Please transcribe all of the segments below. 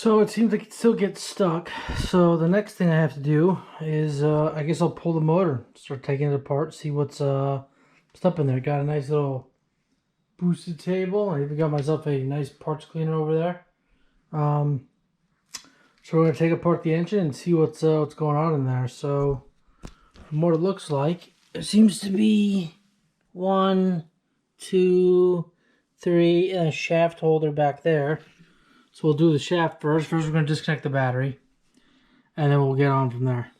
So it seems like it still gets stuck. So the next thing I have to do is, I guess I'll pull the motor, start taking it apart, see what's up in there. Got a nice little boosted table. I even got myself a nice parts cleaner over there. So we're gonna take apart the engine and see what's going on in there. So from what it looks like, it seems to be 1, 2, 3, and a shaft holder back there. So we'll do the shaft first. First we're going to disconnect the battery, and then we'll get on from there.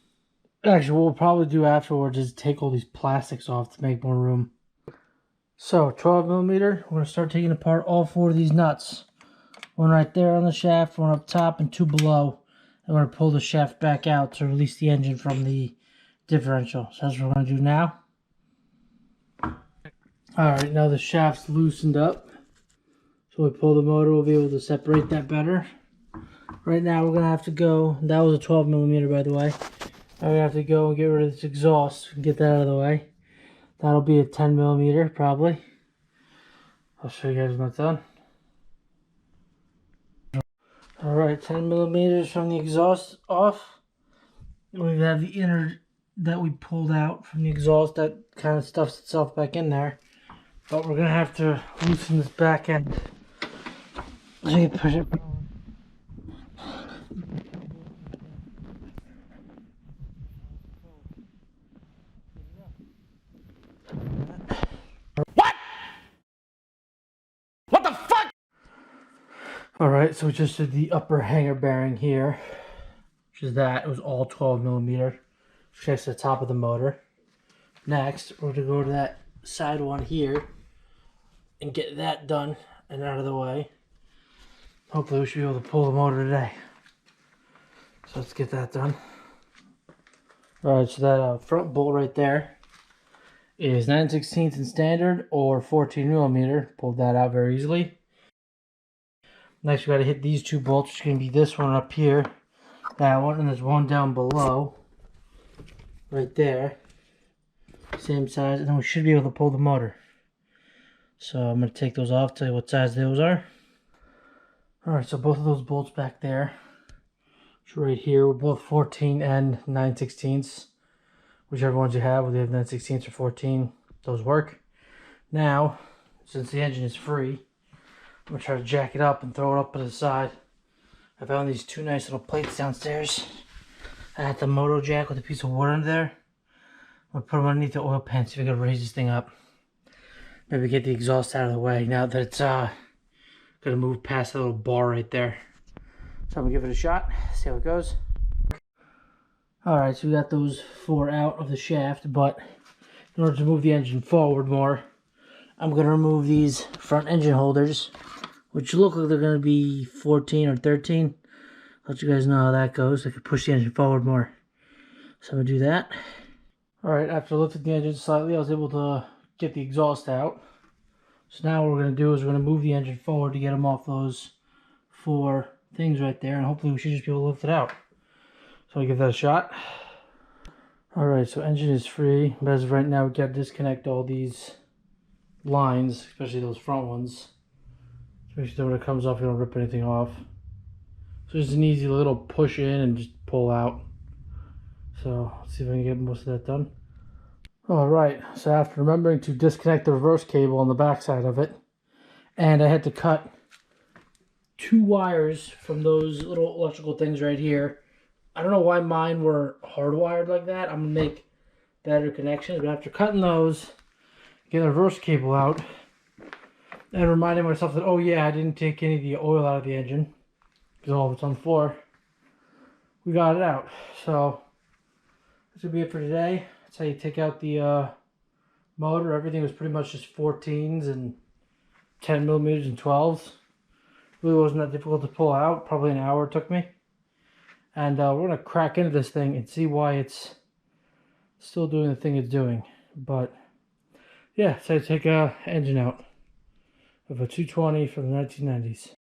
Actually, what we'll probably do afterwards is take all these plastics off to make more room. So 12 millimeter, we're going to start taking apart all 4 of these nuts. One right there on the shaft, one up top, and 2 below. And we're going to pull the shaft back out to release the engine from the differential. So that's what we're going to do now. Alright, now the shaft's loosened up. So we pull the motor, we'll be able to separate that better. Right now we're going to have to go, that was a 12 millimeter by the way. Now we're going to have to go and get rid of this exhaust and get that out of the way. That'll be a 10 millimeter probably. I'll show you guys when that's done. Alright, 10 millimeters from the exhaust off. We have the inner that we pulled out from the exhaust that kind of stuffs itself back in there. But we're going to have to loosen this back end. So you push it. What? What the fuck? Alright, so we just did the upper hanger bearing here, which is that. It was all 12 millimeter. Checks the top of the motor. Next, we're going to go to that side one here and get that done and out of the way. Hopefully we should be able to pull the motor today. So let's get that done. Alright, so that front bolt right there is 9/16 in standard or 14 millimeter. Pulled that out very easily. Next we got to hit these 2 bolts, which is going to be this one up here, that one, and there's one down below. Right there. Same size, and then we should be able to pull the motor. So I'm going to take those off, tell you what size those are. Alright, so both of those bolts back there, right here, we're both 14 and 9/16. Whichever ones you have, whether you have 9/16 or 14, those work. Now, since the engine is free, I'm going to try to jack it up and throw it up to the side. I found these 2 nice little plates downstairs. I had the moto jack with a piece of wood under there. I'm going to put them underneath the oil pan, see if I can raise this thing up. Maybe get the exhaust out of the way now that it's going to move past that little bar right there. So I'm going to give it a shot, see how it goes. Alright, so we got those 4 out of the shaft, but in order to move the engine forward more, I'm going to remove these front engine holders, which look like they're going to be 14 or 13. Let you guys know how that goes. I could push the engine forward more. So I'm going to do that. Alright, after lifting the engine slightly, I was able to get the exhaust out. So now what we're going to do is we're going to move the engine forward to get them off those 4 things right there, and hopefully we should just be able to lift it out. So I'll give that a shot. Alright, so engine is free, but as of right now we got to disconnect all these lines, especially those front ones. So make sure that when it comes off you don't rip anything off. So just an easy little push in and just pull out. So let's see if I can get most of that done. Alright, so after remembering to disconnect the reverse cable on the back side of it, and I had to cut 2 wires from those little electrical things right here. I don't know why mine were hardwired like that. I'm going to make better connections, but after cutting those, get the reverse cable out, and reminding myself that, oh yeah, I didn't take any of the oil out of the engine, because all of it's on the floor, we got it out. So this will be it for today. That's how you take out the motor. Everything was pretty much just 14s and 10 millimeters and 12s. Really wasn't that difficult to pull out. Probably an hour it took me. And we're going to crack into this thing and see why it's still doing the thing it's doing. But yeah, so I take an engine out of a 220 from the 1990s.